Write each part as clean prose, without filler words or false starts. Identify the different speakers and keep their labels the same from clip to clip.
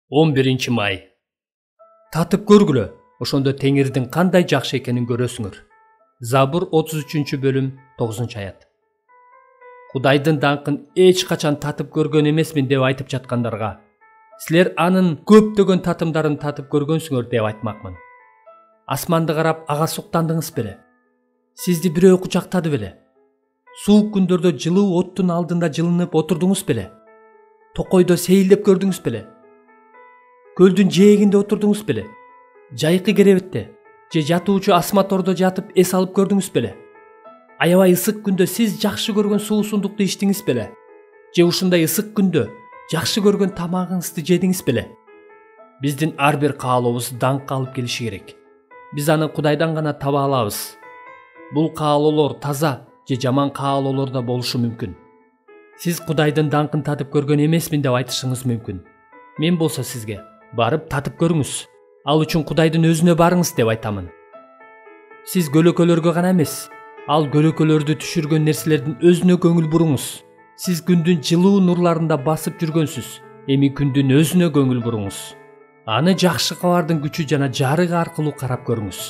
Speaker 1: 11-may. Татып көргүлө, ошондо Теңирдин кандай жакшы экенин көрөсүңөр. Забур 33-бөлүм 9-аят. Кудайдын даңкын эч качан татып көргөн эмесмин деп айтып жаткандарга, силер анын көптөгөн татымдарын татып көргөнсүңөр деп айтмакмын. Асманды карап ага суктандыңыз беле? Сизди бирөө кучактады беле? Суук күндөрдө жылуу оттун алдында жылынып отурдуңуз беле? Токойдо сейилдеп көрдүңүз беле? Көлдүн жээгинде отурдуңуз беле? Жайкы керебетте же жатуучу асматордо жатып эс алып көрдүңүз беле? Аябай ысык күндө сиз жакшы көргөн суусундукту ичтиңиз беле? Же ушундай ысык күндө жакшы көргөн тамагыңызды жедиңиз беле? Биздин ар бир каалообуз даңкка алып келиши керек. Биз аны Кудайдан гана таба алабыз. Бул каалоолор таза же жаман каалоолор да болушу мүмкүн. Сиз Кудайдын даңкын татып көргөн эмесмин деп айтышыңыз мүмкүн. Мен болсо сизге барып татып көрүңүз. Ал үчүн Кудайдын өзүнө барыңыз деп айтамын. Сиз көлөкөлөргө гана эмес, ал көлөкөлөрдү түшүргөн нерселердин өзүнө көңүл буруңуз. Сиз күндүн жылуу нурларында басып жүргөнсүз. Эми күндүн өзүнө көңүл буруңуз. Аны жакшы кабардын күчү жана жарыгы аркылуу карап көрүңүз.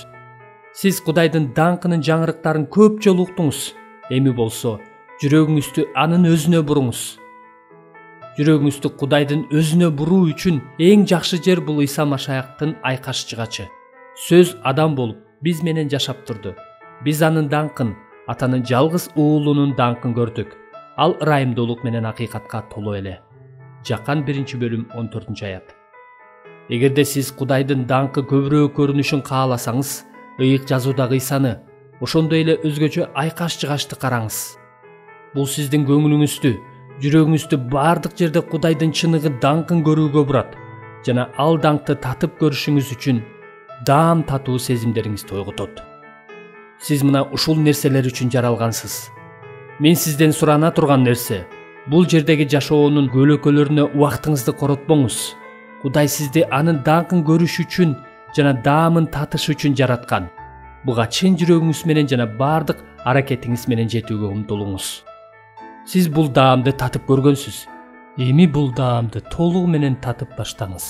Speaker 1: Сиз Кудайдын даңкынын жаңырыктарын көп жолу уктуңуз. Эми болсо жүрөгүңүздү анын өзүнө буруңуз. Жүрөгүңүздү Кудайдын өзүнө буруу үчүн эң жакшы жер бул Иса Машаяктын айкашчыгачы. Сөз адам болуп биз менен жашап турду. Биз анын даңкын, атанын жалгыз уулунун даңкын көрдүк. Ал ырайымдуулук менен акыйкатка толуу эле. Жакан 1-бөлүм 14-аят. Эгерде сиз Кудайдын даңкы көбүрөөк көрүнүшүн кааласаңыз, ыйык жазуудагы Исаны, ошондой эле өзгөчө айкашчыгачты караңыз. Бул сиздин көңүлүңүздү, жүрөгүңүздү бардык жерде Кудайдын чыныгы даңкын көрүүгө бурат жана ал даңкты татып көрүшүңүз үчүн даам татуу сезимдериңизди ойготот. Сиз мына ушул нерселер үчүн жаралгансыз. Мен сизден сурана турган нерсе, бул жердеги жашоонун көлөкөлөрүнө убактыңызды коротпоңуз. Кудай сизди анын даңкын көрүш үчүн жана даамын татыш үчүн жараткан. Буга чын жүрөгүңүз менен жана бардык аракетиңиз менен жетүүгө умтулуңуз. Сиз бул даамды татып көргөнсүз. Эми бул даамды толугу менен татып баштаңыз.